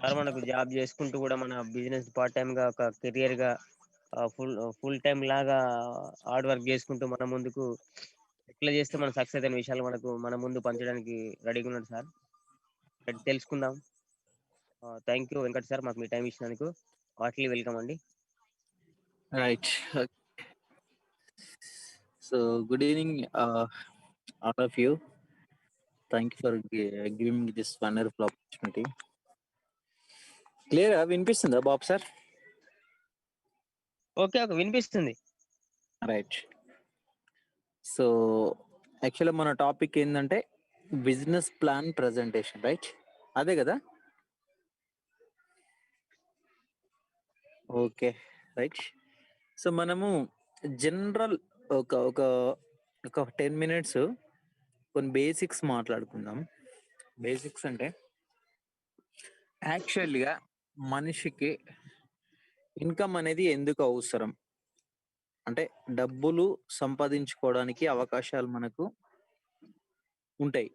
Sir మనకు job చేసుకుంటూ కూడా మన బిజినెస్ పార్ట్ టైమ్‌గా ఒక కెరియర్‌గా ఫుల్ టైమ్ లాగా హార్డ్ వర్క్ చేసుకుంటూ మన ముందుకు ఎట్లా చేస్తే మనం సక్సెస్ అయిన విషయాలు మన ముందు పంచడానికి రెడీగా ఉన్నాడు సార్. రండి తెలుసుకుందాం. థాంక్ యూ వెంకట్ సార్ మాకు మీ టైమ్ ఇచ్చినందుకు. హార్ట్‌లీ వెల్కమ్ అండి. Right. So, good evening, all of you. Thank you for giving me this wonderful opportunity. Clear? వినిపిస్తుందా బాబు సార్? ఓకే. వినిపిస్తుంది. రైట్. సో, యాక్చువల్‌గా మన టాపిక్ ఏందంటే బిజినెస్ ప్లాన్ ప్రజెంటేషన్, రైట్? అదే కదా? ఓకే. రైట్. సో, మనము జనరల్ ఒక ఒక ఒక 10 మినిట్స్ కొన్ని బేసిక్స్ మాట్లాడుకుందాం. బేసిక్స్ అంటే యాక్చువల్‌గా మనిషికి ఇన్‌కమ్ అనేది ఎందుకు అవసరం? అంటే డబ్బులు సంపాదించుకోవడానికి అవకాశాలు మనకు ఉంటాయి.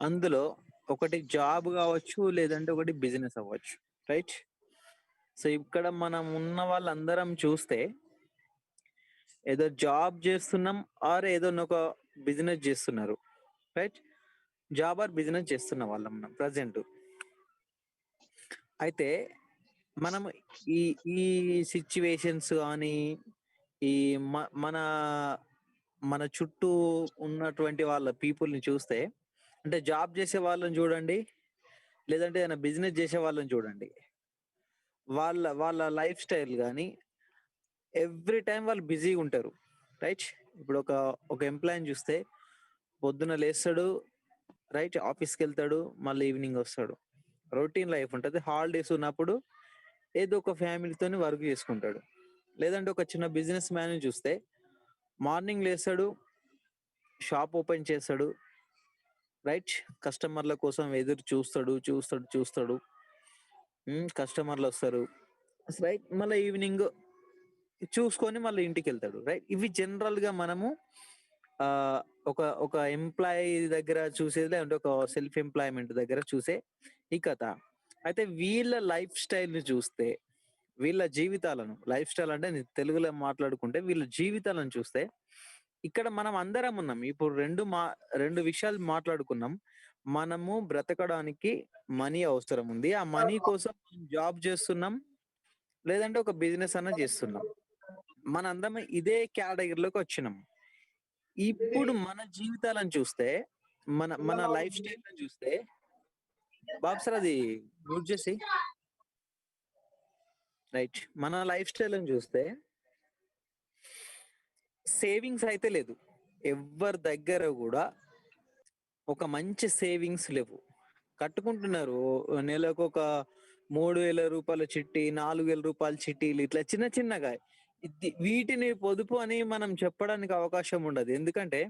అందులో ఒకటి జాబ్ కావచ్చు, లేదంటే ఒకటి బిజినెస్ అవ్వచ్చు. రైట్? సో, ఇక్కడ మనం ఉన్న వాళ్ళందరం చూస్తే ఏదో జాబ్ చేస్తున్నాం ఆర్ ఏదోనొక బిజినెస్ చేస్తున్నారు. రైట్? జాబ్ ఆర్ బిజినెస్ చేస్తున్న వాళ్ళం మనం ప్రెజెంట్. అయితే మనం ఈ ఈ సిట్యుయేషన్స్ గానీ, ఈ మన మన చుట్టూ ఉన్నటువంటి వాళ్ళ పీపుల్‌ని చూస్తే అంటే జాబ్ చేసే వాళ్ళని చూడండి, లేదంటే ఏదైనా బిజినెస్ చేసే వాళ్ళని చూడండి. వాళ్ళ వాళ్ళ లైఫ్ స్టైల్ గానీ, ఎవ్రీ టైమ్ వాళ్ళు బిజీగా ఉంటారు. రైట్? ఇప్పుడు ఒక ఎంప్లాయీని చూస్తే పొద్దున లేస్తాడు, రైట్? ఆఫీస్‌కెళ్తాడు, మళ్ళీ ఈవినింగ్ వస్తాడు. రొటీన్ లైఫ్ ఉంటది. హాలిడేస్ ఉన్నప్పుడు ఏదో ఒక ఫ్యామిలీతోని వర్క్ చేసుకుంటాడు. లేదంటే ఒక చిన్న బిజినెస్ మ్యాన్‌ని చూస్తే మార్నింగ్ లేస్తాడు, షాప్ ఓపెన్ చేస్తాడు, రైట్? కస్టమర్ల కోసం ఎదురు చూస్తాడు. కస్టమర్‌లొస్తారు. రైట్? మళ్ళా ఈవినింగ్ చూసుకొని మళ్ళీ ఇంటికెళ్తాడు. రైట్? ఇవి జనరల్‌గా మనము ఆహ్, ఒక ఒక ఎంప్లాయీ దగ్గర చూసేది, లేదంటే ఒక సెల్ఫ్ ఎంప్లాయ్‌మెంట్ దగ్గర చూసే ఈ కథ. అయితే వీళ్ళ లైఫ్ స్టైల్‌ని చూస్తే, వీళ్ళ జీవితాలను లైఫ్ స్టైల్ అంటే నేను తెలుగులో మాట్లాడుకుంటే వీళ్ళ జీవితాలను చూస్తే, ఇక్కడ మనం అందరం ఉన్నాం. ఇప్పుడు 2 విషయాలు మాట్లాడుకున్నాం. మనము బ్రతకడానికి మనీ అవసరం ఉంది. ఆ మనీ కోసం మనం జాబ్ చేస్తున్నాం. లేదంటే ఒక బిజినెస్ అన్నా చేస్తున్నాం. మనందరం ఇదే కేటగిరీలోకి వచ్చినాం. ఇప్పుడు మన జీవితాలను చూస్తే, మన మన లైఫ్ స్టైల్‌ని చూస్తే బాబు సార్ అది మ్యూట్ చేసి రైట్. మన లైఫ్ స్టైల్‌ని చూస్తే సేవింగ్స్ అయితే లేదు. ఎవ్వరి దగ్గర గూడా ఒక మంచి సేవింగ్స్ లేవు. కట్టుకుంటున్నారు. నెలకొక రూ. 3000 చిట్టి, రూ. 4000 చిట్టీలు ఇట్లా చిన్న చిన్నగా. వీటిని పొదుపు అని మనం చెప్పడానికి అవకాశం ఉండదు. ఎందుకంటే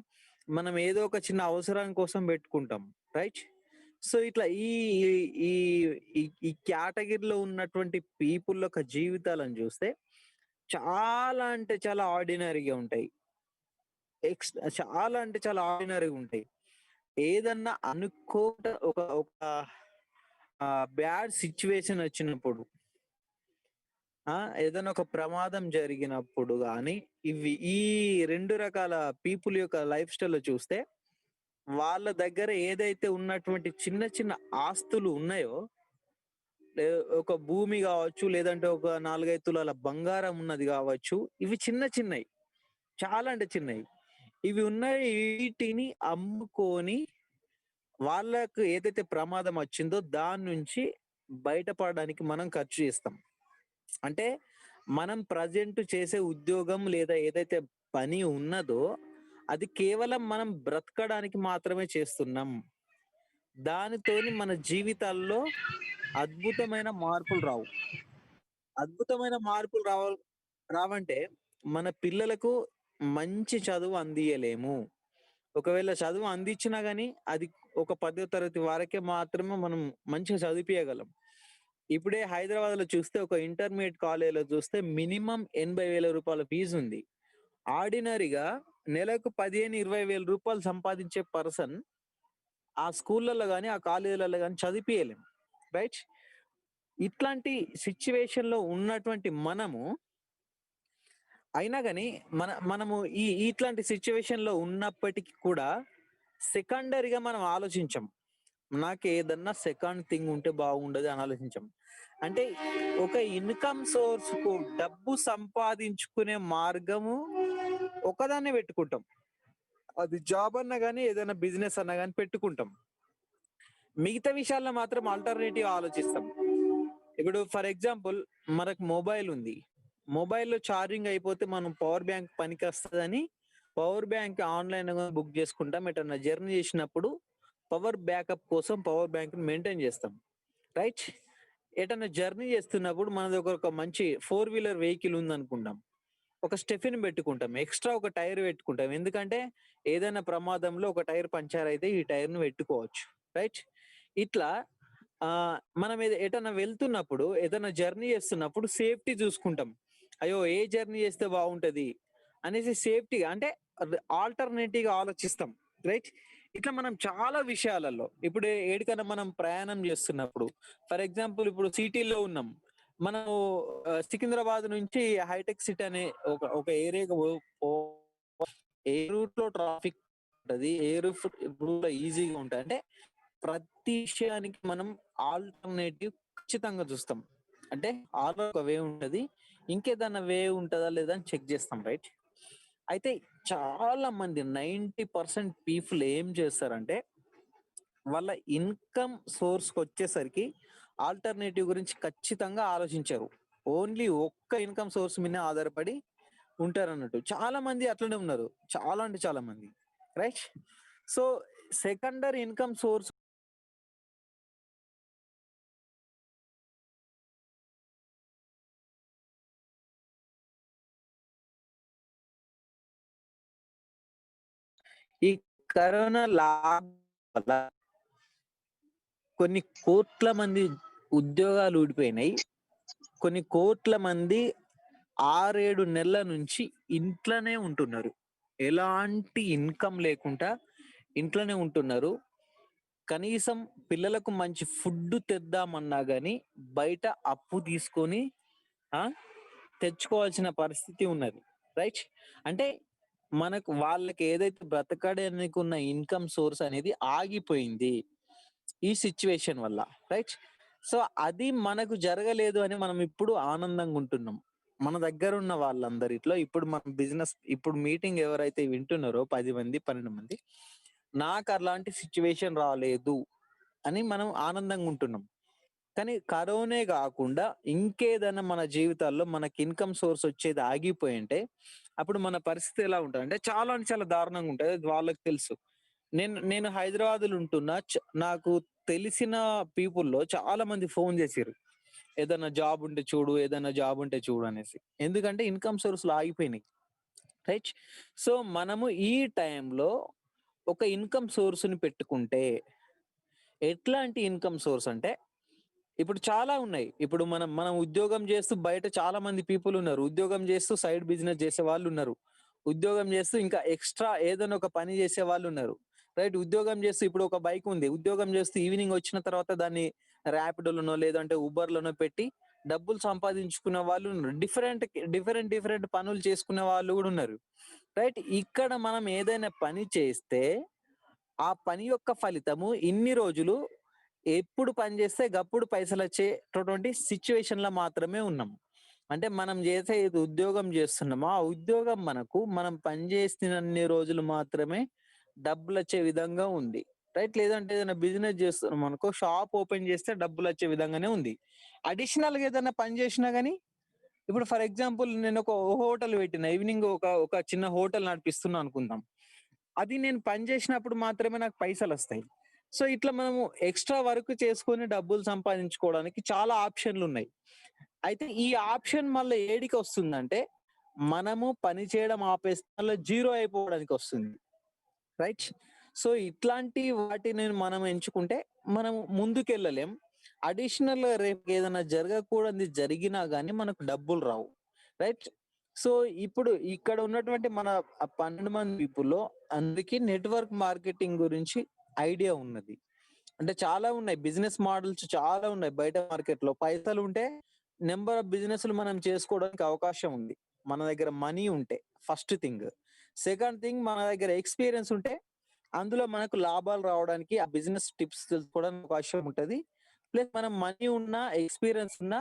మనం ఏదో ఒక చిన్న అవసరం కోసం పెట్టుకుంటాం. రైట్? సో, ఇట్లా ఈ ఈ ఈ ఈ కేటగిరీలో ఉన్నటువంటి పీపుల్ యొక్క జీవితాలను చూస్తే చాలా అంటే చాలా ఆర్డినరీగా ఉంటాయి. చాలా అంటే చాలా ఆర్డినరీగా ఉంటాయి. ఏదన్నా ఒక ఒక బ్యాడ్ సిట్యుయేషన్ వచ్చినప్పుడు, ఏదైనా ఒక ప్రమాదం జరిగినప్పుడు గాని, ఈ 2 రకాల పీపుల్ యొక్క లైఫ్ స్టైల్‌లో చూస్తే, వాళ్ళ దగ్గర ఏదైతే ఉన్నటువంటి చిన్న చిన్న ఆస్తులు ఉన్నాయో, లే ఒక భూమి గావచ్చు, లేదంటే ఒక 4, 5 తులాల బంగారం ఉన్నది గావచ్చు, ఇవి చిన్న చిన్నయి. చాలా అంటే చిన్నయి. ఇవి ఉన్నాయి. వీటిని అమ్ముకొని వాళ్ళకు ఏదైతే ప్రమాదం వచ్చిందో దాని నుంచి బయటపడడానికి మనం ఖర్చు చేస్తాం. అంటే మనం ప్రెజెంట్ చేసే ఉద్యోగం లేదా ఏదైతే పని ఉన్నదో అది కేవలం మనం బ్రతకడానికి మాత్రమే చేస్తున్నాం. దానితోని మన జీవితాల్లో అద్భుతమైన మార్పులు రావు. అద్భుతమైన మార్పులు రావంటే మన పిల్లలకు మంచి చదువు అందియలేము. ఒకవేళ చదువు అందించినా గాని అది ఒక 10వ తరగతి వరకే మాత్రమే మనం మంచిగా చదివిపియగలం. ఇప్పుడే హైదరాబాద్‌లో చూస్తే ఒక ఇంటర్మీడియేట్ కాలేజ్‌లో చూస్తే మినిమమ్ రూ. 80,000 ఫీజుంది. ఆర్డినరీగా నెలకు 15, 20,000 సంపాదించే పర్సన్ ఆ స్కూల్‌లలో గాని, ఆ కాలేజీలలో గాని చదివిపియలేం. రైట్? ఇట్లాంటి సిచ్యువేషన్‌లో ఉన్నటువంటి మనము అయినా గాని మనము ఇట్లాంటి సిచ్యువేషన్‌లో ఉన్నప్పటికి కూడా సెకండరీగా మనం ఆలోచించం. నాకేదన్నా సెకండ్ థింగ్ ఉంటే బాగుండదు అని ఆలోచించం. అంటే ఒక ఇన్‌కమ్ సోర్స్‌కు డబ్బు సంపాదించుకునే మార్గము ఒకదాన్నే పెట్టుకుంటాం. అది జాబ్ అన్నా గాని, ఏదైనా బిజినెస్ అన్నా గాని పెట్టుకుంటాం. మిగతా విషయాల్లో మాత్రం ఆల్టర్‌నేటివ్ ఆలోచిస్తాం. ఇప్పుడు ఫర్ ఎగ్జాంపుల్ మనకు మొబైల్ ఉంది. మొబైల్‌లో ఛార్జింగ్ అయిపోతే మనం పవర్ బ్యాంక్ పనికొస్తదని పవర్ బ్యాంక్ ఆన్‌లైన్‌లో బుక్ చేసుకుంటాం. ఎటన్నా జర్నీ చేసినప్పుడు పవర్ బ్యాకప్ కోసం పవర్ బ్యాంక్‌ని మెయింటైన్ చేస్తాం. రైట్? ఎటన్నా జర్నీ చేస్తున్నప్పుడు మనది ఒక మంచి 4 వీలర్ వెహికల్ ఉందనుకుందాం. ఒక స్టెఫిన్ పెట్టుకుంటాం. ఎక్స్‌ట్రా ఒక టైర్ పెట్టుకుంటాం. ఎందుకంటే ఏదైనా ప్రమాదంలో ఒక టైర్ పంక్చర్ అయితే ఈ టైర్‌ని పెట్టుకోవచ్చు. రైట్? ఇట్లా మనం ఎటన్నా వెళ్తున్నప్పుడు, ఏదైనా జర్నీ చేస్తున్నప్పుడు సేఫ్టీ చూసుకుంటాం. అయ్యో! ఏ జర్నీ చేస్తే బాగుంటది అనేసి సేఫ్టీగా అంటే ఆల్టర్‌నేటివ్‌గా ఆలోచిస్తాం. రైట్? ఇట్లా మనం చాలా విషయాలలో ఇప్పుడు ఏడికన్నా మనం ప్రయాణం చేస్తున్నప్పుడు ఫర్ ఎగ్జాంపుల్ ఇప్పుడు సిటీలో ఉన్నాం. మనము సికింద్రాబాద్ నుంచి హైటెక్ సిటీ అనే ఒక ఏరియాకి పో ఏ రూట్‌లో ట్రాఫిక్ ఉంటది. ఏ రూట్‌లో ఈజీగా ఉంటది. అంటే ప్రతి విషయానికి మనం ఆల్టర్‌నేటివ్ ఖచ్చితంగా చూస్తాం. అంటే ఆల్‌లో ఒక వే ఉంటది. ఇంకేదన్నా వే ఉంటదా లేదా అని చెక్ చేస్తాం. రైట్? అయితే చాలా మంది 90% పీపుల్ ఏం చేస్తారంటే వాళ్ళ ఇన్‌కమ్ సోర్స్‌కొచ్చేసరికి ఆల్టర్‌నేటివ్ గురించి ఖచ్చితంగా ఆలోచించరు. ఓన్లీ ఒక్క ఇన్‌కమ్ సోర్స్ మీదనే ఆధారపడి ఉంటారన్నట్టు. చాలా మంది అట్లనే ఉన్నారు. చాలా అంటే చాలా మంది. Right? So, secondary income source ఈ కరోనా వల్ల కొన్ని కోట్ల మంది ఉద్యోగాలు ఊడిపోయినాయి. కొన్ని కోట్ల మంది 6, 7 నెలల నుంచి ఇంట్లోనే ఉంటున్నారు. ఎలాంటి ఇన్‌కమ్ లేకుండా ఇంట్లోనే ఉంటున్నారు. కనీసం పిల్లలకు మంచి ఫుడ్ తెద్దామన్నా గాని బయట అప్పు తీసుకొని ఆ! తెచ్చుకోవాల్సిన పరిస్థితి ఉన్నది. రైట్? అంటే మనకు వాళ్ళకి ఏదైతే బ్రతకడానికి ఉన్న ఇన్‌కమ్ సోర్స్ అనేది ఆగిపోయింది. ఈ సిట్యుయేషన్ వల్ల. రైట్? సో, అది మనకు జరగలేదు అని మనం ఇప్పుడు ఆనందంగా ఉంటున్నాం. మన దగ్గరున్న వాళ్ళందరిట్లో ఇప్పుడు మనం బిజినెస్ ఇప్పుడు మీటింగ్ ఎవరైతే వింటున్నారో 10 మంది, 12 మంది నాకలాంటి సిట్యుయేషన్ రాలేదు అని మనం ఆనందంగా ఉంటున్నాం. కానీ కరోనే గాకుండా ఇంకేదైనా మన జీవితాల్లో మనకి ఇన్‌కమ్ సోర్స్ వచ్చేది ఆగిపోయుంటే, అప్పుడు మన పరిస్థితి ఎలా ఉంటదంటే చాలా అంటే చాలా దారుణంగా ఉంటది. అది వాళ్ళకి తెలుసు. నేను నేను హైదరాబాద్‌లో ఉంటున్నా. నాకు తెలిసిన పీపుల్‌లో చాలా మంది ఫోను జేసిర్రు. ఏదన్నా జాబ్ ఉంటే చూడు, ఏదన్నా జాబ్ ఉంటే చూడు అనేసి. ఎందుకంటే ఇన్‌కమ్ సోర్స్‌లు ఆగిపోయినాయి. రైట్? సో, మనము ఈ టైంలో ఒక ఇన్‌కమ్ సోర్స్‌ని పెట్టుకుంటే, ఎట్లాంటి ఇన్‌కమ్ సోర్స్ అంటే ఇప్పుడు చాలా ఉన్నాయి. ఇప్పుడు మనం ఉద్యోగం చేస్తూ బయట చాలా మంది పీపుల్ ఉన్నారు. ఉద్యోగం చేస్తూ సైడ్ బిజినెస్ చేసేవాళ్ళున్నారు. ఉద్యోగం చేస్తూ ఇంకా ఎక్స్‌ట్రా ఏదైనా ఒక పని చేసేవాళ్ళున్నారు. రైట్? ఉద్యోగం చేస్తూ ఇప్పుడు ఒక బైక్ ఉంది. ఉద్యోగం చేస్తూ ఈవినింగ్ వచ్చిన తర్వాత దాన్ని ర్యాపిడోలోనో లేదంటే ఉబర్‌లోనో పెట్టి డబ్బులు సంపాదించుకునే వాళ్ళు ఉన్నారు. డిఫరెంట్ పనులు చేసుకునే వాళ్ళు గూడా ఉన్నారు. రైట్? ఇక్కడ మనం ఏదైనా పని చేస్తే ఆ పని యొక్క ఫలితము ఇన్ని రోజులు ఎప్పుడు పని చేస్తే గప్పుడు పైసలొచ్చేటటువంటి సిట్యుయేషన్‌లో మాత్రమే ఉన్నాం. అంటే మనం చేసే ఏది ఉద్యోగం చేస్తున్నామో, ఆ ఉద్యోగం మనం పని చేసినన్ని రోజులు మాత్రమే డబ్బులొచ్చే విధంగా ఉంది. రైట్? లేదంటే ఏదైనా బిజినెస్ చేస్తున్నామనుకో షాప్ ఓపెన్ చేస్తే డబ్బులొచ్చే విధంగానే ఉంది. అడిషనల్‌గా ఏదైనా పని చేసినా గాని ఇప్పుడు ఫర్ ఎగ్జాంపుల్ నేనొక హోటల్ పెట్టిన. ఈవినింగ్ ఒక చిన్న హోటల్ నడిపిస్తున్నా అనుకుందాం. అది నేను పని చేసినప్పుడు మాత్రమే నాకు పైసలొస్తాయి. సో, ఇట్లా మనము ఎక్స్‌ట్రా వర్క్ చేసుకొని డబ్బులు సంపాదించుకోవడానికి చాలా ఆప్షన్‌లున్నాయి. అయితే ఈ ఆప్షన్ మళ్ళా ఏడికొస్తుందంటే, మనము పని చేయడం ఆపేస్తే మళ్ళా జీరో అయిపోవడానికొస్తుంది. రైట్? సో, ఇట్లాంటి వాటిని మనం ఎంచుకుంటే మనం ముందుకెళ్ళలేం. అడిషనల్‌గా రేపేదైనా జరగకూడనిది జరిగినా గాని మనకు డబ్బులు రావు. రైట్? సో, ఇప్పుడు ఇక్కడ ఉన్నటువంటి మన 12 మంది పీపుల్‌లో అందరికి నెట్‌వర్క్ మార్కెటింగ్ గురించి ఐడియా ఉన్నది. అంటే చాలా ఉన్నాయి. బిజినెస్ మోడల్స్ చాలా ఉన్నాయి బయట మార్కెట్‌లో. పైసలు ఉంటే నంబర్ ఆఫ్ బిజినెస్‌లు మనం చేసుకోవడానికి అవకాశం ఉంది. మన దగ్గర మనీ ఉంటే ఫస్ట్ థింగ్. సెకండ్ థింగ్ మన దగ్గర ఎక్స్‌పీరియన్స్ ఉంటే అందులో మనకు లాభాలు రావడానికి ఆ బిజినెస్ టిప్స్ తెలుసుకోవడానికి అవకాశం ఉంటది. ప్లస్ మనం మనీ ఉన్నా, ఎక్స్‌పీరియన్స్ ఉన్నా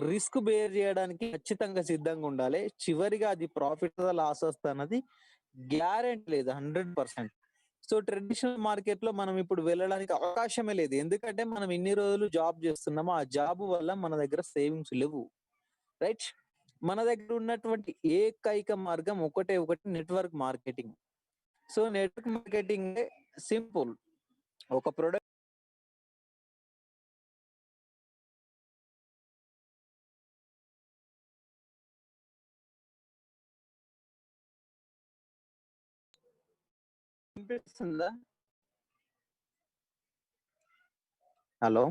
రిస్క్ బేర్ చేయడానికి ఖచ్చితంగా సిద్ధంగా ఉండాలి. చివరిగా అది ప్రాఫిటా లాసొస్తా అన్నది గ్యారంటీ లేదు 100%. సో, ట్రెడిషనల్ మార్కెట్‌లో మనం ఇప్పుడు వెళ్ళడానికి అవకాశమే లేదు. ఎందుకంటే మనం ఇన్ని రోజులు జాబ్ చేస్తున్నాము. ఆ జాబ్ వల్ల మన దగ్గర సేవింగ్స్ లెవ్వు. రైట్? మన దగ్గర ఉన్నటువంటి ఏకైక మార్గం ఒకటే ఒకటి నెట్వర్క్ మార్కెటింగ్. సో, నెట్వర్క్ మార్కెటింగే సింపుల్. ఒక ప్రొడక్ట్ వినిపిస్తుందా? హలో!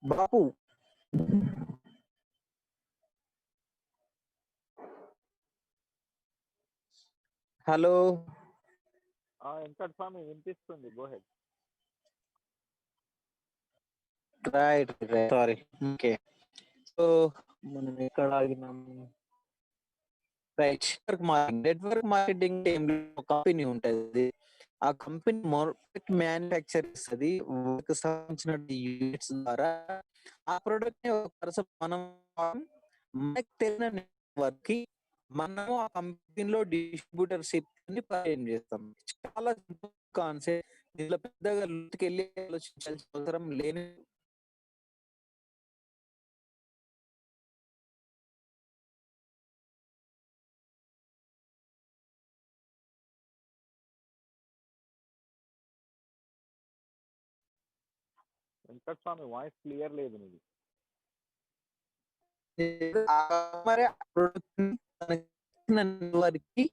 బాపు. హలో! వెంకట స్వామి వినిపిస్తుంది. Go head. Right. Sorry. Okay. So, మనం ఎక్కడ ఆగినాం? రైట్. నెట్వర్క్ మార్కెటింగ్ ఏం లేదు. ఒక కంపెనీ ఉంటది. ఆ కంపెనీ ప్రొడక్ట్ మ్యానుఫ్యాక్చర్ చేస్తది. వాటికి సంబంధించిన యూనిట్స్ ద్వారా ఆ ప్రొడక్ట్‌ని ఒక పర్సన్ మనకు తెలిసిన నెట్వర్క్‌కి మనము ఆ కంపెనీలో డిస్ట్రిబ్యూటర్‌షిప్‌ని పరిచయం చేస్తాం. చాలా సింపుల్ కాన్సెప్ట్. దీంట్లో పెద్దగా లోతుకెళ్ళి ఆలోచించాల్సిన అవసరం లేని వెంకట స్వామి వాయిస్ క్లియర్ లేదు నీది. ఆ కస్టమరే ఆ ప్రొడక్ట్‌ని తనకిచ్చిన నెట్వర్క్‌కి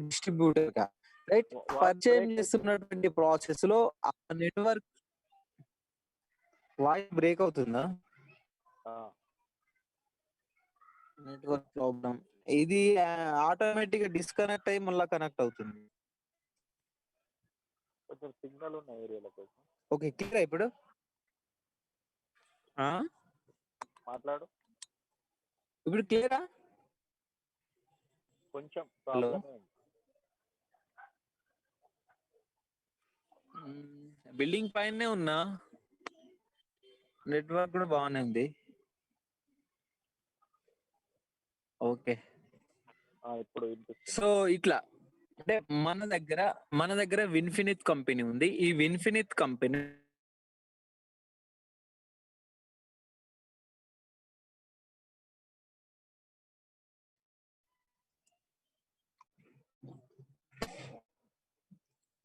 డిస్ట్రిబ్యూటర్‌గా రైట్. వాయిస్ పరిచయం బ్రేక్ అవుతుంది. చేస్తున్నటువంటి ప్రాసెస్‌లో ఆ నెట్వర్క్ వాయిస్ బ్రేక్ అవుతుందా? ఆ, నెట్వర్క్ ప్రాబ్లమ్. ఇది ఆటోమేటిక్‌గా డిస్కనెక్ట్ అయ్యి మళ్ళా కనెక్ట్ అవుతుంది. కొంచెం సిగ్నల్ ఉన్న ఏరియాలో కోసం ఓకే. క్లియరా ఇప్పుడు? ఆ! మాట్లాడు. ఇప్పుడు క్లియరా? కొంచెం హలో! ప్రాబ్లమే ఉంది. బిల్డింగ్ పైనే ఉన్నా. నెట్వర్క్ కూడా బాగానే ఉంది. ఓకే. ఇప్పుడు వినిపిస్తుంది. సో, ఇట్లా అంటే మన దగ్గర విన్ఫినిత్ కంపెనీ ఉంది. ఈ విన్ఫినిత్ కంపెనీ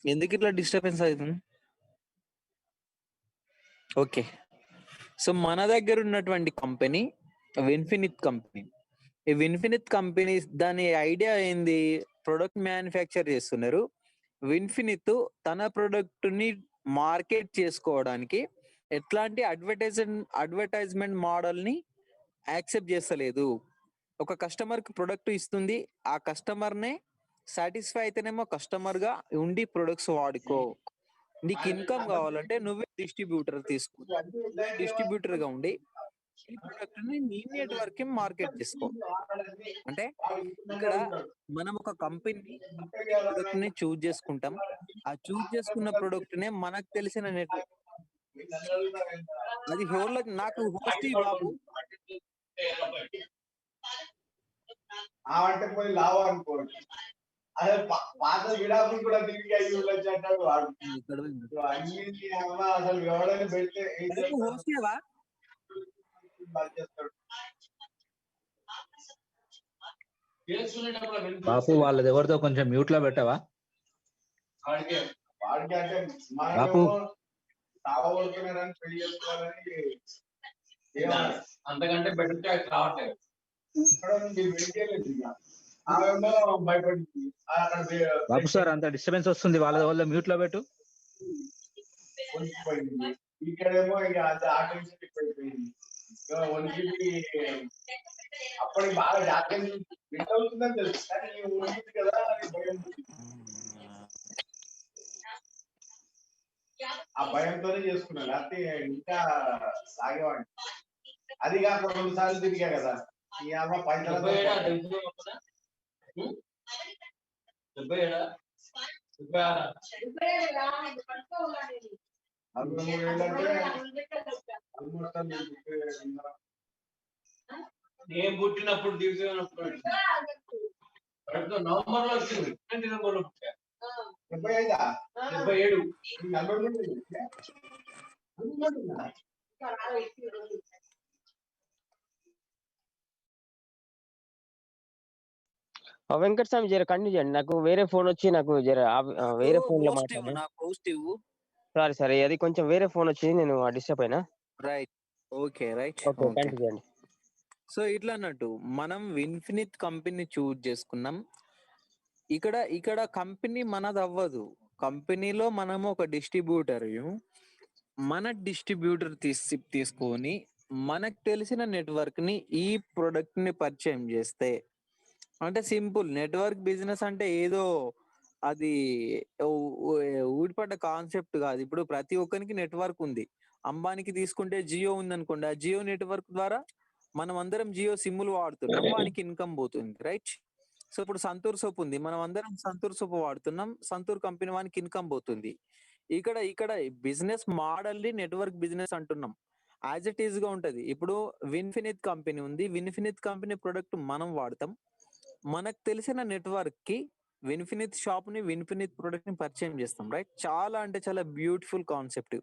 ఎందుకు ఇట్లా డిస్టర్బెన్స్ అవుతుంది? ఓకే. సో, మన దగ్గర ఉన్నటువంటి కంపెనీ విన్ఫినిత్ కంపెనీ. ఈ విన్ఫినిత్ కంపెనీ దాని ఐడియా ఏంది? ప్రొడక్ట్ మ్యానుఫ్యాక్చర్ చేస్తున్నారు. విన్ఫినిత్ తన ప్రొడక్ట్‌ని మార్కెట్ చేసుకోవడానికి ఎట్లాంటి అడ్వర్టైజ్‌మెంట్ మోడల్‌ని యాక్సెప్ట్ చేస్తలేదు. ఒక కస్టమర్‌కి ప్రొడక్ట్ ఇస్తుంది. ఆ కస్టమర్‌నే సాటిస్ఫై అయితేనేమో కస్టమర్‌గా ఉండి ప్రొడక్ట్స్ వాడుకో. నీకు ఇన్‌కమ్ కావాలంటే నువ్వే డిస్ట్రిబ్యూటర్ తీసుకో. నువ్వే డిస్ట్రిబ్యూటర్‌గా ఉండి ఈ ప్రొడక్ట్‌ని నీ నెట్వర్క్‌కి మార్కెట్ చేసుకో. అంటే ఇక్కడ మనం ఒక కంపెనీ ప్రొడక్ట్‌ని చూజ్ చేసుకుంటాం. ఆ చూజ్ చేసుకున్న ప్రొడక్ట్‌నే మనకు తెలిసిన అది నాకు హోస్ట్ ఇయ్యి బాబు. అంటే పోయి లావు అనుకోండి. అదే పాత విడాకులు కూడా తిరిగి అయ్యి ఉండొచ్చు అంటాడు వాడు. ఇక్కడ పోయింది. అన్నింటినీ అమ్మ అసలు ఎవడైనా పెడితే ఏం బాబు చేస్తాడు? హోస్ట్ ఇయ్యవా? బాగా చేస్తాడు. బాపు వాళ్ళది ఎవరిదో కొంచెం మ్యూట్ లో పెట్టవా? వాడికి వాడికి అంటే బాపు మనమేమో తాగబడుతున్నారని పెళ్లి చేసుకోవాలని ఏమన్నారు? అంతకంటే బెటర్ చాయిస్ రావట్లేదు. ఇక్కడ నుంచి వెళ్తే ఇక ఆమెమో భయపడింది. అక్కడ బాపు సార్ అంత డిస్టర్బెన్స్ వస్తుంది, వాళ్ళది ఎవరిదో మ్యూట్ లో పెట్టు. వణికిపోయింది. ఇక్కడేమో ఇక అది ఆటోమేటిక్ ఎక్కువైపోయింది. ఇక వణికిపోయి అప్పటికి బాగా జాగ్రత్త వింట్ అవుతుందని తెలుసు కానీ వణికింది కదా అని భయం. ఆ భయంతోనే చేసుకున్నాను, లేకపోతే ఇంకా సాగేవాడిని. అది కాక 2 సార్లు తిరిగా కదా, ఈ అమ్మ పైసలు 43 నేను పుట్టినప్పుడు నవంబర్ లో వచ్చింది, డిసెంబర్ లో 75 77. 43 వెంకట్ స్వామి జర కంటిన్యూ చేయండి. నాకు వేరే ఫోన్ వచ్చి నాకు జర వేరే ఫోన్ లో మాట్లాడాను. సారీ అది కొంచెం వేరే ఫోన్ వచ్చి నేను డిస్టర్బ్ అయినా. Right. Okay. Right. Okay, continue చేయండి. సో ఇట్లా అన్నట్టు మనం ఇన్ఫినిట్ కంపెనీ చూజ్ చేసుకున్నాం. ఇక్కడ కంపెనీ మనది అవ్వదు. కంపెనీలో మనము ఒక డిస్ట్రిబ్యూటర్, మన డిస్ట్రిబ్యూటర్ తీసుకొని మనకు తెలిసిన నెట్వర్క్ ని ఈ ప్రొడక్ట్ ని పరిచయం చేస్తే, అంటే సింపుల్ నెట్వర్క్ బిజినెస్ అంటే ఏదో అది ఊడిపడ్డ కాన్సెప్ట్ కాదు. ఇప్పుడు ప్రతి ఒక్కరికి నెట్వర్క్ ఉంది. అంబానీకి తీసుకుంటే జియో ఉంది అనుకోండి, ఆ జియో నెట్వర్క్ ద్వారా మనం అందరం జియో సిమ్ములు వాడుతున్నాం, వానికి ఇన్కమ్ పోతుంది. రైట్. సో ఇప్పుడు సంతూర్ సోప్ ఉంది, మనం అందరం సంతూర్ సోప్ వాడుతున్నాం, సంతూర్ కంపెనీ వానికి ఇన్కమ్ పోతుంది. ఇక్కడ బిజినెస్ మోడల్ ని నెట్వర్క్ బిజినెస్ అంటున్నాం. యాజ్ ఇట్ ఈస్ గా ఉంటది. ఇప్పుడు విన్ఫినిట్ కంపెనీ ఉంది, విన్ఫినిట్ కంపెనీ ప్రొడక్ట్ మనం వాడతాం, మనకు తెలిసిన నెట్వర్క్ కి విన్ఫినిట్ షాప్ ని విన్ఫినిట్ ప్రొడక్ట్ ని పరిచయం చేస్తాం. రైట్. చాలా అంటే చాలా బ్యూటిఫుల్ కాన్సెప్ట్.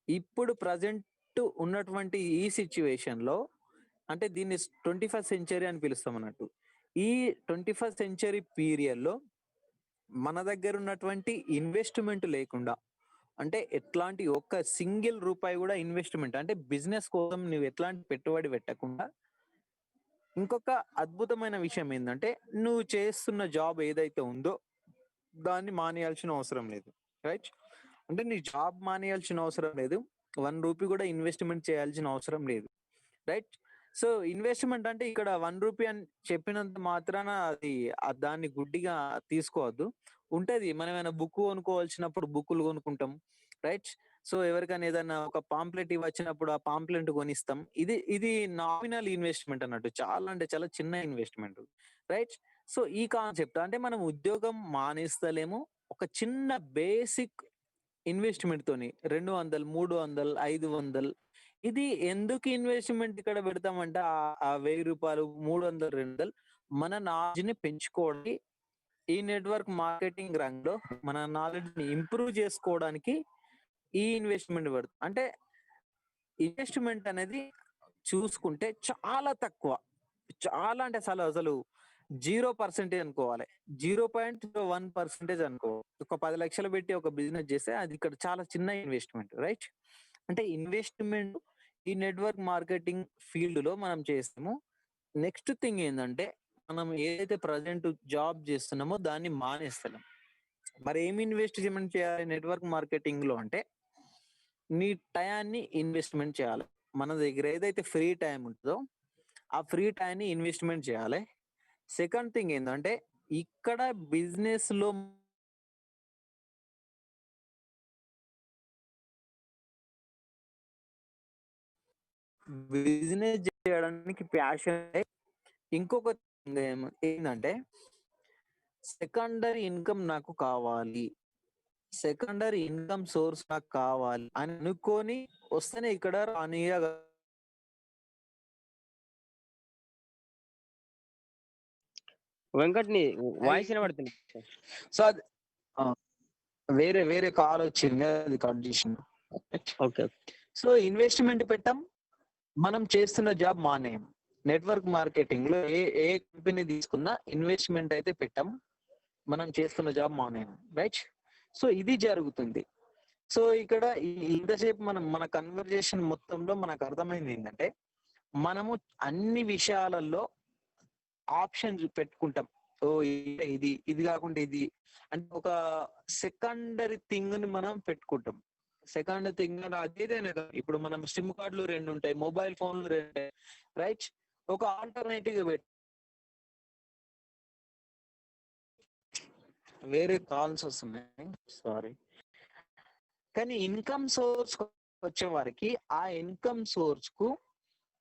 ఇప్పుడు ప్రజెంట్ ఉన్నటువంటి ఈ సిచ్యువేషన్ లో, అంటే దీన్ని 21st సెంచరీ అని పిలుస్తాం అన్నట్టు. ఈ 21st సెంచరీ పీరియడ్ లో మన దగ్గర ఉన్నటువంటి ఇన్వెస్ట్మెంట్ లేకుండా, అంటే ఎట్లాంటి ఒక్క సింగిల్ రూపాయి కూడా ఇన్వెస్ట్మెంట్ అంటే బిజినెస్ కోసం నువ్వు ఎట్లాంటి పెట్టుబడి పెట్టకుండా, ఇంకొక అద్భుతమైన విషయం ఏంటంటే నువ్వు చేస్తున్న జాబ్ ఏదైతే ఉందో దాన్ని మానేయాల్సిన అవసరం లేదు. రైట్. అంటే నీ జాబ్ మానేయాల్సిన అవసరం లేదు, 1 రూపీ కూడా ఇన్వెస్ట్మెంట్ చేయాల్సిన అవసరం లేదు. రైట్. సో ఇన్వెస్ట్మెంట్ అంటే ఇక్కడ 1 రూపీ అని చెప్పినంత మాత్రాన దాన్ని గుడ్డిగా తీసుకోవద్దు. ఉంటది, మనం ఏమైనా బుక్ కొనుక్కోవాల్సినప్పుడు బుక్కులు కొనుక్కుంటాం. రైట్. సో ఎవరికైనా ఏదైనా ఒక పాంప్లెట్ ఇవ్వచ్చినప్పుడు ఆ పాంప్లెట్ కొనిస్తాం. ఇది నామినల్ ఇన్వెస్ట్మెంట్ అన్నట్టు, చాలా అంటే చాలా చిన్న ఇన్వెస్ట్మెంట్. రైట్. సో ఈ కాన్సెప్ట్ అంటే మనం ఉద్యోగం మానేస్తలేము, ఒక చిన్న బేసిక్ ఇన్వెస్ట్మెంట్ తోని 200, 300, 500, ఇది ఎందుకు ఇన్వెస్ట్మెంట్ ఇక్కడ పెడతామంటే ఆ 1000 రూపాయలు, 300, 200 మన నాలెడ్జ్ ని పెంచుకోవడానికి, ఈ నెట్వర్క్ మార్కెటింగ్ రంగంలో మన నాలెడ్జ్ ని ఇంప్రూవ్ చేసుకోవడానికి ఈ ఇన్వెస్ట్మెంట్ పెడతాం. అంటే ఇన్వెస్ట్మెంట్ అనేది చూసుకుంటే చాలా తక్కువ, చాలా అంటే అసలు 0% అనుకోవాలి, 0.1% అనుకోవాలి. ఒక 10 లక్షలు పెట్టి ఒక బిజినెస్ చేస్తే అది ఇక్కడ చాలా చిన్న ఇన్వెస్ట్మెంట్. రైట్. అంటే ఇన్వెస్ట్మెంట్ ఈ నెట్వర్క్ మార్కెటింగ్ ఫీల్డ్ లో మనం చేస్తాము. నెక్స్ట్ థింగ్ ఏంటంటే మనం ఏదైతే ప్రజెంట్ జాబ్ చేస్తున్నామో దాన్ని మానేస్తున్నాం. మరి ఏమి ఇన్వెస్ట్మెంట్ చేయాలి నెట్వర్క్ మార్కెటింగ్ లో అంటే, నీ టయాన్ని ఇన్వెస్ట్మెంట్ చేయాలి. మన దగ్గర ఏదైతే ఫ్రీ టైం ఉంటుందో ఆ ఫ్రీ టైంని ఇన్వెస్ట్మెంట్ చేయాలి. సెకండ్ థింగ్ ఏంటంటే ఇక్కడ బిజినెస్ లో బిజినెస్ చేయడానికి ప్యాషన్. ఇంకొక ఏంటంటే సెకండరీ ఇన్కమ్ నాకు కావాలి, సెకండరీ ఇన్కమ్ సోర్స్ నాకు కావాలి అని అనుకొని వస్తేనే ఇక్కడ రానియగ. వెంకట్ ని వాయిస్ వినబడుతుంది. సో అది వేరే కాల్ వచ్చింది, అది కట్ చేసిన. ఓకే. సో ఇన్వెస్ట్మెంట్ పెట్టాం, మనం చేస్తున్న జాబ్ మానేయం. నెట్వర్క్ మార్కెటింగ్ లో ఏ కంపెనీ తీసుకున్నా ఇన్వెస్ట్మెంట్ అయితే పెట్టాం, మనం చేస్తున్న జాబ్ మానేయం. రైట్. సో ఇది జరుగుతుంది. సో ఇక్కడ ఇంతసేపు మన కన్వర్జేషన్ మొత్తంలో మనకు అర్థమైంది ఏంటంటే, మనము అన్ని విషయాలలో ఆప్షన్స్ పెట్టుకుంటాం. ఓ ఇది కాకుండా ఇది అంటే ఒక సెకండరీ థింగ్ ని మనం పెట్టుకుంటాం. సెకండ్ థింగ్ అదేదైనా, ఇప్పుడు మనం సిమ్ కార్డులు 2 ఉంటాయి, మొబైల్ ఫోన్లు 2 ఉంటాయి. రైట్. ఒక ఆల్టర్నేటివ్ వేరే కాల్స్ వస్తున్నాయి, సారీ. కానీ ఇన్కమ్ సోర్స్ వచ్చే వారికి ఆ ఇన్కమ్ సోర్స్ కు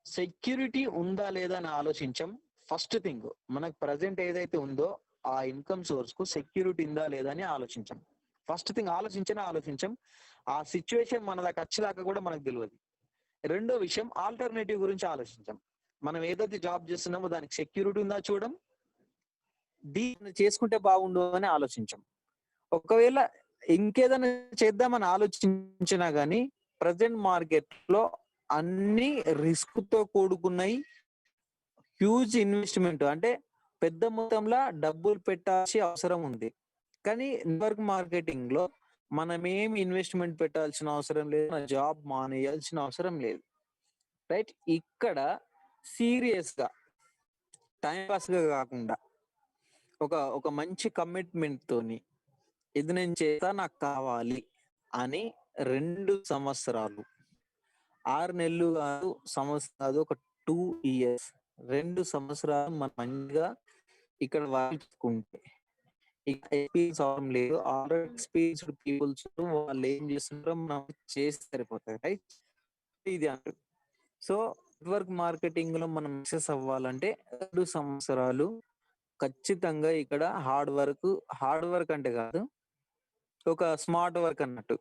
సెక్యూరిటీ ఉందా లేదా అని ఆలోచించాం. ఫస్ట్ థింగ్ మనకు ప్రజెంట్ ఏదైతే ఉందో ఆ ఇన్కమ్ సోర్స్ కు సెక్యూరిటీ ఉందా లేదా అని ఆలోచించాం. ఫస్ట్ థింగ్ ఆలోచించాం. ఆ సిచ్యువేషన్ మన దాకా వచ్చేదాకా కూడా మనకు తెలియదు. రెండో విషయం ఆల్టర్నేటివ్ గురించి ఆలోచించాం. మనం ఏదైతే జాబ్ చేస్తున్నామో దానికి సెక్యూరిటీ ఉందా చూడడం, దీన్ని చేసుకుంటే బాగుండు అని ఆలోచించాం. ఒకవేళ ఇంకేదైనా చేద్దామని ఆలోచించినా గానీ ప్రజెంట్ మార్కెట్ లో అన్ని రిస్క్ తో కూడుకున్నాయి. హ్యూజ్ ఇన్వెస్ట్మెంట్ అంటే పెద్ద మొత్తంలో డబ్బులు పెట్టాల్సిన అవసరం ఉంది. కానీ నెట్వర్క్ మార్కెటింగ్ లో మనం ఏం ఇన్వెస్ట్మెంట్ పెట్టాల్సిన అవసరం లేదు, మన జాబ్ మానేయాల్సిన అవసరం లేదు. రైట్? ఇక్కడ సీరియస్ గా టైం పాస్ గా కాకుండా ఒక మంచి కమిట్మెంట్ తోని ఇది నేను చేస్తా, నాకు కావాలి అని 2 సంవత్సరాలు, 6 నెలలు కాదు, సంవత్సరం కాదు, ఒక 2 years, 2 సంవత్సరాలు మనం మంచిగా ఇక్కడ వాడుకుంటే ఎక్స్పీరియన్స్ అవసరం లేదు. ఆల్రెడీ ఎక్స్పీరియన్స్డ్ పీపుల్స్ వాళ్ళు ఏం చేస్తున్నారో మనం చేసి సరిపోతుంది. రైట్? ఇది అంటారు. సో నెట్వర్క్ మార్కెటింగ్ లో మనం సక్సెస్ అవ్వాలంటే 2 సంవత్సరాలు ఖచ్చితంగా ఇక్కడ హార్డ్ వర్క్ అంటే కాదు, ఒక స్మార్ట్ వర్క్ అన్నట్టు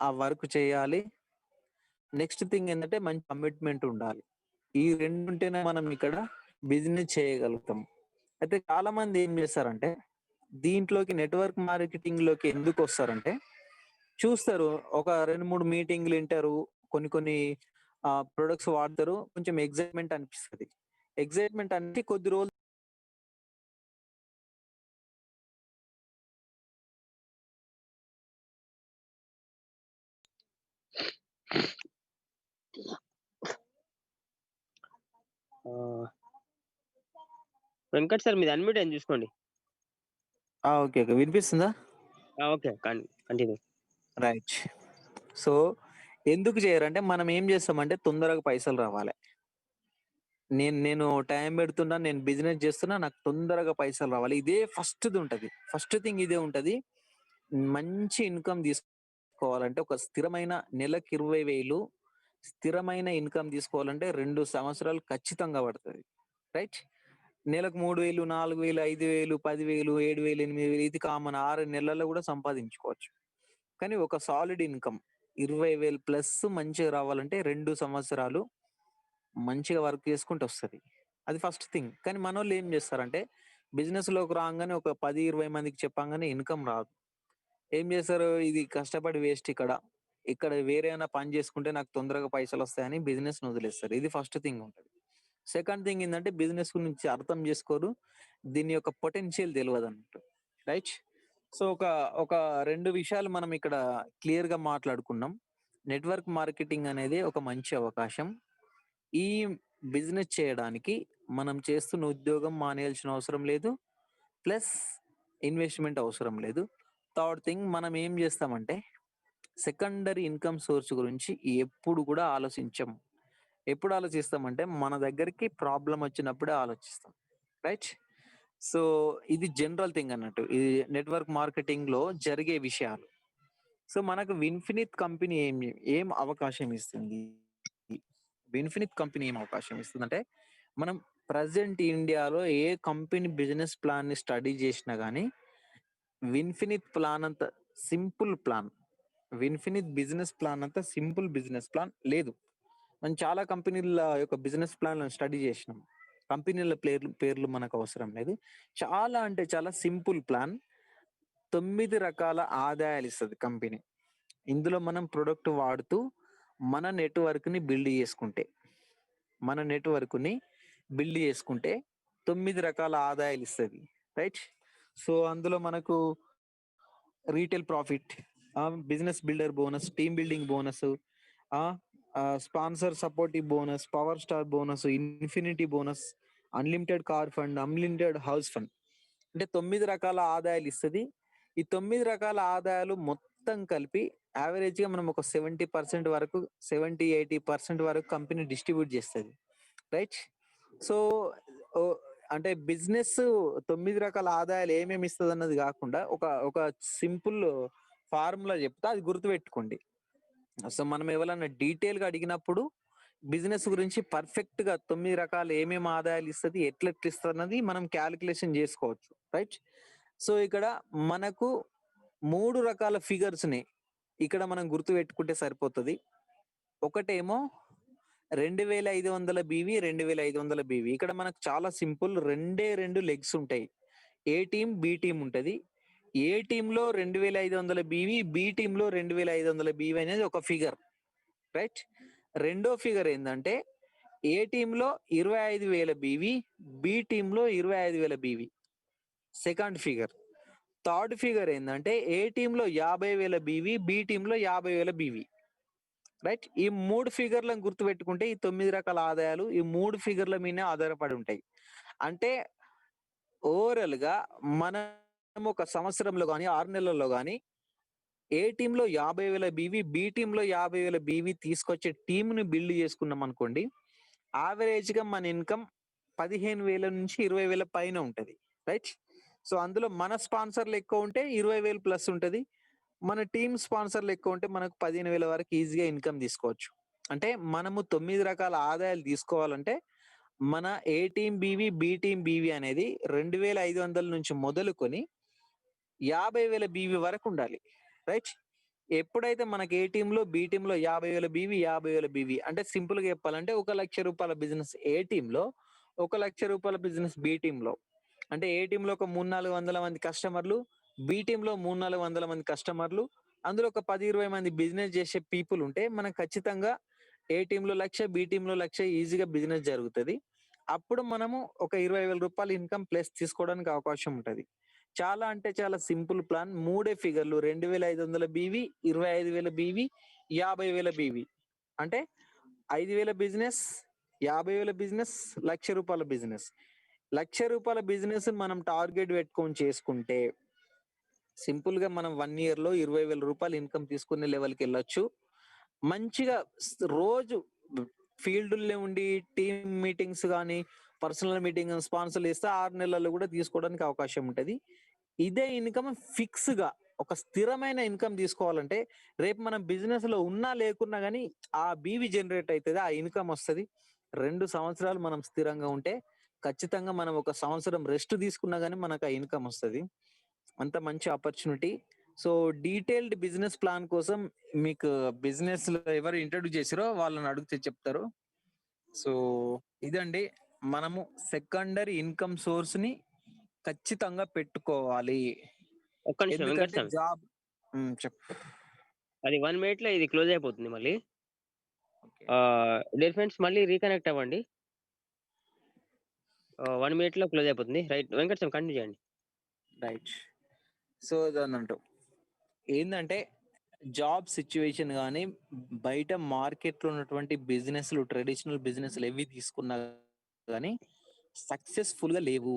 ఆ వర్క్ చేయాలి. నెక్స్ట్ థింగ్ ఏంటంటే మంచి కమిట్మెంట్ ఉండాలి. ఈ 2 ఉంటేనే మనం ఇక్కడ బిజినెస్ చేయగలుగుతాం. అయితే చాలా మంది ఏం చేస్తారంటే దీంట్లోకి నెట్వర్క్ మార్కెటింగ్ లోకి ఎందుకు వస్తారంటే చూస్తారు, ఒక 2-3 మీటింగ్లు వింటారు, కొన్ని ప్రొడక్ట్స్ వాడతారు, కొంచెం ఎగ్జైట్మెంట్ అనిపిస్తుంది. ఎగ్జైట్మెంట్ అంటే కొద్ది రోజులు వెంకట్ సార్ మీది అన్మ్యూట్ అని చూసుకోండి. ఓకే వినిపిస్తుందా? Okay, continue. రైట్. సో ఎందుకు చేయరంటే మనం ఏం చేస్తామంటే తొందరగా పైసలు రావాలి, నేను టైం పెడుతున్నా, నేను బిజినెస్ చేస్తున్నా, నాకు తొందరగా పైసలు రావాలి, ఇదే ఫస్ట్ థింగ్ ఇదే ఉంటది. మంచి ఇన్కమ్ తీసుకోవాలంటే ఒక స్థిరమైన నెలకు 20,000 స్థిరమైన ఇన్కమ్ తీసుకోవాలంటే 2 సంవత్సరాలు ఖచ్చితంగా పడుతుంది. రైట్? నెలకు 3,000, 4,000, 5,000, 10,000, 7,000, 8,000 ఇది కామన్. 6 నెలల్లో కూడా సంపాదించుకోవచ్చు. కానీ ఒక సాలిడ్ ఇన్కమ్ 20,000 ప్లస్ మంచిగా రావాలంటే 2 సంవత్సరాలు మంచిగా వర్క్ చేసుకుంటూ వస్తుంది. అది ఫస్ట్ థింగ్. కానీ మన వాళ్ళు ఏం చేస్తారంటే బిజినెస్ లోకి రాగానే ఒక 10-20 మందికి చెప్పంగానే ఇన్కమ్ రాదు. ఏం చేస్తారు, ఇది కష్టపడి వేస్ట్, ఇక్కడ వేరే అయినా పని చేసుకుంటే నాకు తొందరగా పైసలు వస్తాయని బిజినెస్ వదిలేస్తారు. ఇది ఫస్ట్ థింగ్ ఉంటుంది. సెకండ్ థింగ్ ఏంటంటే బిజినెస్ గురించి అర్థం చేసుకోరు, దీని యొక్క పొటెన్షియల్ తెలియదు అన్నట్టు. రైట్? సో ఒక 2 విషయాలు మనం ఇక్కడ క్లియర్ గా మాట్లాడుకున్నాం. నెట్వర్క్ మార్కెటింగ్ అనేది ఒక మంచి అవకాశం. ఈ బిజినెస్ చేయడానికి మనం చేస్తున్న ఉద్యోగం మానేయాల్సిన అవసరం లేదు, ప్లస్ ఇన్వెస్ట్మెంట్ అవసరం లేదు. థర్డ్ థింగ్ మనం ఏం చేస్తామంటే సెకండరీ ఇన్కమ్ సోర్స్ గురించి ఎప్పుడు కూడా ఆలోచించం. ఎప్పుడు ఆలోచిస్తామంటే మన దగ్గరికి ప్రాబ్లం వచ్చినప్పుడే ఆలోచిస్తాం. రైట్? సో ఇది జనరల్ థింగ్ అన్నట్టు, ఇది నెట్వర్క్ మార్కెటింగ్ లో జరిగే విషయాలు. సో మనకు విన్ఫినిట్ కంపెనీ ఏం అవకాశం ఇస్తుంది? విన్ఫినిట్ కంపెనీ ఏం అవకాశం ఇస్తుందంటే మనం ప్రజెంట్ ఇండియాలో ఏ కంపెనీ బిజినెస్ ప్లాన్ ని స్టడీ చేసినా గానీ విన్ఫినిట్ ప్లాన్ అంత సింపుల్ ప్లాన్, విన్ఫినిట్ బిజినెస్ ప్లాన్ అంత సింపుల్ బిజినెస్ ప్లాన్ లేదు. మనం చాలా కంపెనీల యొక్క బిజినెస్ ప్లాన్ స్టడీ చేసినాం. కంపెనీల పేర్లు మనకు అవసరం లేదు. చాలా అంటే చాలా సింపుల్ ప్లాన్. 9 రకాల ఆదాయాలు ఇస్తుంది కంపెనీ. ఇందులో మనం ప్రొడక్ట్ వాడుతూ మన నెట్వర్క్ ని బిల్డ్ చేసుకుంటే 9 రకాల ఆదాయాలు ఇస్తుంది. రైట్? సో అందులో మనకు retail profit, business builder bonus, team building bonus, sponsor supportive bonus, power star bonus, infinity bonus, unlimited car fund, unlimited house fund, అంటే 9 రకాల ఆదాయాలు ఇస్తుంది. ఈ 9 రకాల ఆదాయాలు మొత్తం కలిపి యావరేజ్ గా మనం ఒక 70% వరకు, 70-80% వరకు కంపెనీ డిస్ట్రిబ్యూట్ చేస్తుంది. రైట్? సో అంటే బిజినెస్ 9 రకాల ఆదాయాలు ఏమేమి ఇస్తుంది అన్నది కాకుండా ఒక సింపుల్ ఫార్ములా చెప్తా, అది గుర్తుపెట్టుకోండి. సో మనం ఎవరైనా డీటెయిల్ గా అడిగినప్పుడు బిజినెస్ గురించి పర్ఫెక్ట్ గా 9 రకాలు ఏమేమి ఆదాయాలు ఇస్తుంది, ఎట్లా ఇస్తుంది అన్నది మనం క్యాలిక్యులేషన్ చేసుకోవచ్చు, రైట్? సో ఇక్కడ మనకు 3 రకాల ఫిగర్స్ ని ఇక్కడ మనం గుర్తు పెట్టుకుంటే సరిపోతుంది. ఒకటేమో 2500 బీవీ, 2500 బీవీ. ఇక్కడ మనకు చాలా సింపుల్, 2 లెగ్స్ ఉంటాయి. ఏ టీం, బి టీం ఉంటది. ఏ టీంలో 2500 బీవీ, బి టీంలో 2500 బీవీ అనేది ఒక ఫిగర్, రైట్? రెండో ఫిగర్ ఏంటంటే ఏ టీంలో 25,000 బీవీ, బి టీంలో 25,000 BV, second figure. Third figure ఏంటంటే ఏ టీంలో 50,000 బీవీ, బి టీంలో 50,000 బీవీ, రైట్? ఈ 3 ఫిగర్లను గుర్తుపెట్టుకుంటే ఈ 9 రకాల ఆదాయాలు ఈ 3 ఫిగర్ల మీదనే ఆధారపడి ఉంటాయి. అంటే ఓవరాల్ గా మనం ఒక సంవత్సరంలో కానీ 6 నెలల్లో కానీ ఏ టీంలో 50,000 బీవీ, బి టీంలో 50,000 బీవీ తీసుకొచ్చే టీంని బిల్డ్ చేసుకున్నాం అనుకోండి, యావరేజ్ గా మన ఇన్కమ్ 15,000 నుంచి 20,000 పైన ఉంటది, రైట్? సో అందులో మన స్పాన్సర్లు ఎక్కువ ఉంటే 20,000 ప్లస్ ఉంటది. మన టీమ్ స్పాన్సర్లు ఎక్కువ ఉంటే మనకు 15,000 వరకు ఈజీగా ఇన్కమ్ తీసుకోవచ్చు. అంటే మనము 9 రకాల ఆదాయాలు తీసుకోవాలంటే మన A team BV, B team BV అనేది 2,500 నుంచి మొదలుకొని 50,000 బీవీ వరకు ఉండాలి, రైట్? ఎప్పుడైతే మనకి ఏ టీంలో, బి టీంలో 50,000 బీవీ, 50,000 బీవీ అంటే సింపుల్ గా చెప్పాలంటే 1,00,000 రూపాయల బిజినెస్ ఏ టీంలో, 1,00,000 రూపాయల బిజినెస్ బి టీంలో, అంటే ఏ టీంలో ఒక 300-400 మంది కస్టమర్లు, బి టీంలో 300-400 మంది కస్టమర్లు, అందులో ఒక 10-20 మంది బిజినెస్ చేసే పీపుల్ ఉంటే మనం ఖచ్చితంగా ఏ టీంలో 1,00,000, బి టీంలో 1,00,000 ఈజీగా బిజినెస్ జరుగుతుంది. అప్పుడు మనము ఒక 20,000 రూపాయలు ఇన్కమ్ ప్లస్ తీసుకోవడానికి అవకాశం ఉంటది. చాలా అంటే చాలా సింపుల్ ప్లాన్, 3 ఫిగర్లు, 2,500 బీవీ, 25,000 బీవీ, 50,000 బీవీ. అంటే 5,000 బిజినెస్, 50,000 బిజినెస్, 1,00,000 రూపాయల బిజినెస్. 1,00,000 రూపాయల బిజినెస్ మనం టార్గెట్ పెట్టుకొని చేసుకుంటే సింపుల్ గా మనం 1 ఇయర్ లో 20,000 రూపాయలు ఇన్కమ్ తీసుకునే లెవెల్కి వెళ్ళొచ్చు. మంచిగా రోజు ఫీల్డ్లో ఉండి టీమ్ మీటింగ్స్ కానీ, పర్సనల్ మీటింగ్ స్పాన్సర్లు ఇస్తే 6 నెలల్లో కూడా తీసుకోవడానికి అవకాశం ఉంటది. ఇదే ఇన్కమ్ ఫిక్స్ గా ఒక స్థిరమైన ఇన్కమ్ తీసుకోవాలంటే రేపు మనం బిజినెస్ లో ఉన్నా లేకున్నా గానీ ఆ బీవీ జనరేట్ అవుతుంది, ఆ ఇన్కమ్ వస్తుంది. 2 సంవత్సరాలు మనం స్థిరంగా ఉంటే ఖచ్చితంగా మనం ఒక సంవత్సరం రెస్ట్ తీసుకున్నా గానీ మనకు ఆ ఇన్కమ్ వస్తుంది. అంత మంచి opportunity. So detailed business plan కోసం మీకు బిజినెస్ లో ఎవరు ఇంట్రడ్యూస్ చేసారో వాళ్ళని అడిగితే చెప్తారు. సో ఇదండి, మనము సెకండరీ ఇన్కమ్ సోర్స్ ని ఖచ్చితంగా పెట్టుకోవాలి. ఒక్క నిమిషం వెంకట్ ఎందుకంటే స్వామి, జాబ్ చెప్పు. అది 1 మినిట్ లో ఇది క్లోజ్ అయిపోతుంది మళ్ళీ. ఓకే, డియర్ ఫ్రెండ్స్, మళ్ళీ రీకనెక్ట్ అవ్వండి. 1 మినిట్ లో క్లోజ్ అయిపోతుంది. రైట్, వెంకట్ స్వామి కంటిన్యూ చేయండి. రైట్. సో అదన్నట్టు ఏంటంటే జాబ్ సిచ్యువేషన్ కానీ బయట మార్కెట్ లో ఉన్నటువంటి బిజినెస్లు, ట్రెడిషనల్ బిజినెస్లు ఏవి తీసుకున్నా కానీ సక్సెస్ఫుల్ గా లేవు,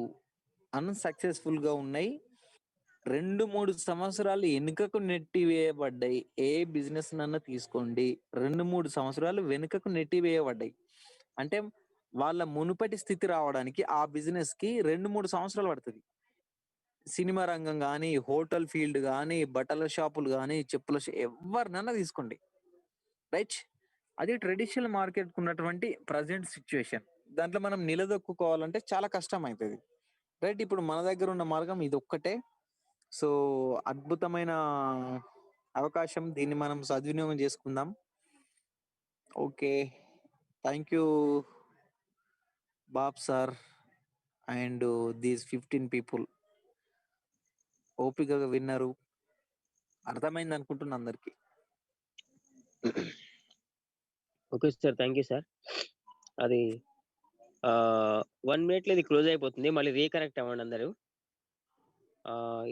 అన్సక్సెస్ఫుల్ గా ఉన్నాయి. 2-3 సంవత్సరాలు వెనుకకు నెట్టివేయబడ్డాయి. ఏ బిజినెస్ నన్నా తీసుకోండి, 2-3 సంవత్సరాలు వెనుకకు నెట్టివేయబడ్డాయి. అంటే వాళ్ళ మునుపటి స్థితి రావడానికి ఆ బిజినెస్ కి 2-3 సంవత్సరాలు పడుతుంది. సినిమా రంగం కానీ, హోటల్ ఫీల్డ్ కానీ, బట్టల షాపులు కానీ, చెప్పుల ఎవరినన్నా తీసుకోండి, రైట్? అది ట్రెడిషనల్ మార్కెట్ ఉన్నటువంటి ప్రజెంట్ సిచ్యువేషన్. దాంట్లో మనం నిలదొక్కుకోవాలంటే చాలా కష్టం అవుతుంది, రైట్? ఇప్పుడు మన దగ్గర ఉన్న మార్గం ఇది ఒక్కటే. సో అద్భుతమైన అవకాశం, దీన్ని మనం సద్వినియోగం చేసుకుందాం. Okay, thank you Bob sir and these 15 people. ఓపికగా విన్నారు, అర్థమైంది అనుకుంటున్నా అందరికి. Okay sir, thank you sir. అది 1 మినిట్ లో ఇది క్లోజ్ అయిపోతుంది. మళ్ళీ రీకనెక్ట్ అవ్వండి అందరూ.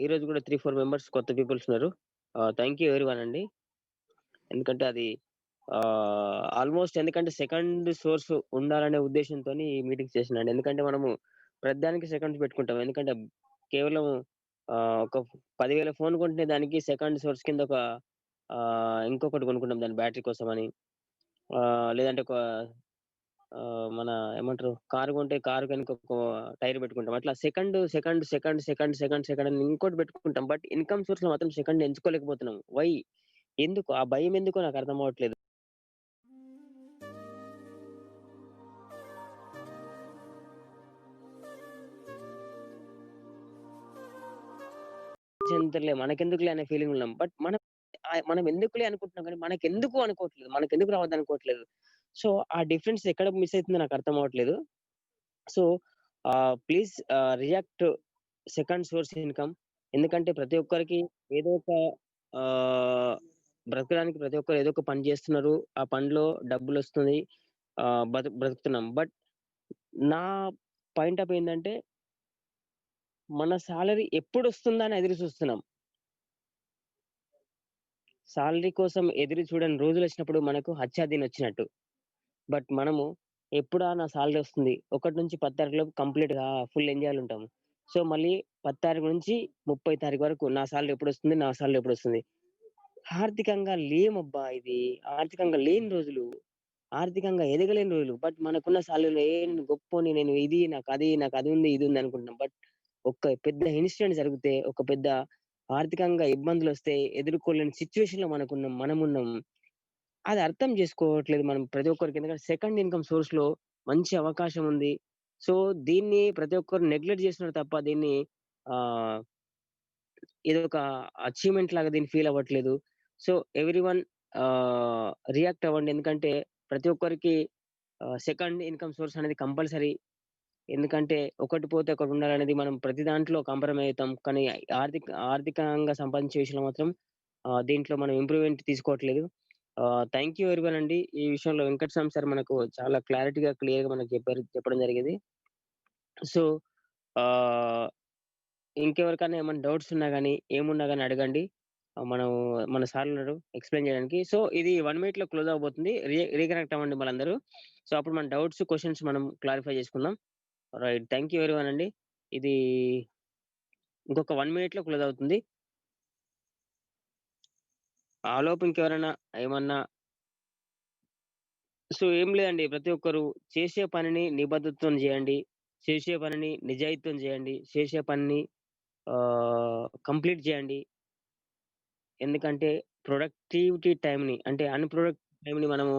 ఈ రోజు కూడా 3-4 మెంబర్స్ కొత్త పీపుల్స్ ఉన్నారు. థ్యాంక్ యూ ఎవరీవన్ అండి. ఎందుకంటే అది ఆల్మోస్ట్, ఎందుకంటే సెకండ్ సోర్స్ ఉండాలనే ఉద్దేశంతో ఈ మీటింగ్స్ చేసినండి. ఎందుకంటే మనము ప్రతిదానికి సెకండ్స్ పెట్టుకుంటాం. ఎందుకంటే కేవలం ఒక 10,000 ఫోన్ కొంటే దానికి సెకండ్ సోర్స్ కింద ఒక ఇంకొకటి కొనుక్కుంటాం దాని బ్యాటరీ కోసం అని. లేదంటే ఒక మన ఏమంటారు, కారు కొంటే కారు కనుక ఒక టైర్ పెట్టుకుంటాం. అట్లా second second second second second second అని ఇంకోటి పెట్టుకుంటాం. బట్ ఇన్కమ్ సోర్స్ లో మాత్రం సెకండ్ ఎంచుకోలేకపోతున్నాం. వై? ఎందుకు? ఆ భయం ఎందుకో నాకు అర్థం అవ్వట్లేదు. చెందుతలే మనకెందుకులే అనే ఫీలింగ్ ఉన్నాం. బట్ మనం ఎందుకులే అనుకుంటున్నాం కానీ మనకెందుకు అనుకోవట్లేదు. మనకెందుకు రావద్దనుకోవట్లేదు. సో, ఆ డిఫరెన్స్ ఎక్కడ మిస్ అయితుందో నాకు అర్థం అవ్వట్లేదు. So, please react second source income. ఎందుకంటే ప్రతి ఒక్కరికి ఏదో ఒక ఆహ్, బ్రతకడానికి ప్రతి ఒక్కరు ఏదో ఒక పని చేస్తున్నారు. ఆ పనిలో డబ్బులొస్తుంది. బ్రతుకుతున్నాం. బట్ నా పాయింట్ ఆఫ్ ఏందంటే మన సాలరీ ఎప్పుడొస్తుందా అని ఎదురు చూస్తున్నాం. సాలరీ కోసం ఎదురు చూడని రోజులొచ్చినప్పుడు మనకు హత్యాదినొచ్చినట్టు. బట్ మనము ఎప్పుడా నా సాలరీ వస్తుంది. 1-10 తారీఖు లోపు కంప్లీట్‌గా ఫుల్ ఎంజాయ్‌లో ఉంటాము. సో, మళ్ళీ 10 తారీఖు నుంచి 30 తారీఖు వరకు నా సాలరీ ఎప్పుడొస్తుంది? నా సాలరీ ఎప్పుడొస్తుంది? ఆర్థికంగా లేమబ్బా ఇది. ఆర్థికంగా లేని రోజులు. ఆర్థికంగా ఎదగలేని రోజులు. బట్ మనకున్న సాలరీలో నేను గొప్పోడిని, నేను ఇది, నాకది, నాకదుంది, ఇదుంది అనుకుంటున్నాం. బట్ ఒక పెద్ద ఇన్సిడెంట్ జరిగితే, ఒక పెద్ద ఆర్థికంగా ఇబ్బందులొస్తే ఎదుర్కోలేని సిట్యుయేషన్‌లో మనమున్నాం. అది అర్థం జేసుకోవట్లేదు మనం ప్రతి ఒక్కరికి. ఎందుకంటే సెకండ్ ఇన్‌కమ్ సోర్స్‌లో మంచి అవకాశం ఉంది. సో, దీన్ని ప్రతి ఒక్కరు నెగ్లెక్ట్ చేస్తున్నారు తప్ప దీన్ని ఆహ్, ఇదొక అచీవ్‌మెంట్ లాగా దీన్ని ఫీల్ అవ్వట్లేదు. సో, ఎవ్రీవన్ రియాక్ట్ అవ్వండి. ఎందుకంటే ప్రతి ఒక్కరికి సెకండ్ ఇన్‌కమ్ సోర్స్ అనేది కంపల్సరీ. ఎందుకంటే ఒకటి పోతే ఒకటి ఉండాలనేది మనం ప్రతి దాంట్లో కాంప్రమైజ్ అవుతాం. కానీ ఆర్థికంగా సంపాదించే విషయంలో మాత్రం దీంట్లో మనం ఇంప్రూవ్‌మెంట్ తీసుకోవట్లేదు. థాంక్ యూ ఎవ్రీవన్ అండి. ఈ విషయంలో వెంకట స్వామి సార్ మనకు చాలా క్లారిటీగా, క్లియర్‌గా మనకు చెప్పడం జరిగింది. సో, ఆహ్, ఇంకెవరికైనా ఏమైనా డౌట్స్ ఉన్నా గాని, ఏమున్నా గాని అడగండి. మన సారున్నారు ఎక్స్‌ప్లెయిన్ చేయడానికి. సో, ఇది 1 మినిట్‌లో క్లోజ్ అవ్వబోతుంది. రీకనెక్ట్ అవ్వండి మళ్ళందరూ. సో, అప్పుడు మన డౌట్స్, క్వెషన్స్ మనం క్లారిఫై చేసుకుందాం. రైట్. థాంక్ యూ ఎవ్రీవన్ అండి. ఇది ఇంకొక 1 మినిట్‌లో క్లోజ్ అవుతుంది. ఆలోపు ఇంకెవరైనా ఏమన్నా సో, ఏం లేదండి. ప్రతి ఒక్కరు చేసే పనిని నిబద్ధతతోని జేయండి. చేసే పనిని నిజాయితీతోని జేయండి. చేసే పనిని కంప్లీట్ జేయండి. ఎందుకంటే ప్రొడక్టివిటీ టైమ్‌ని అంటే అన్‌ప్రొడక్టివ్ టైమ్‌ని మనము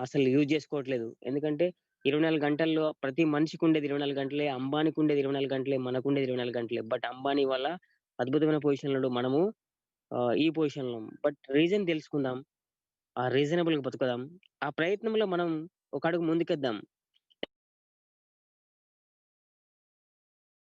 అసలు యూజ్ జేసుకోవట్లేదు. ఎందుకంటే 24 గంటల్లో ప్రతి మనిషికుండేది 24 గంటలే. అంబానీకుండేది 24 గంటలే. మనకుండేది 24 గంటలే. బట్ అంబానీ వాళ్ళ అద్భుతమైన పొజిషన్‌లో ఉన్నాడు. మనము ఈ పొజిషన్‌లో ఉన్నాం. బట్ రీజన్ తెలుసుకుందాం. రీజనబుల్‌గా బతుకుదాం. ఆ ప్రయత్నంలో మనం ఒక అడుగు ముందుకేద్దాం.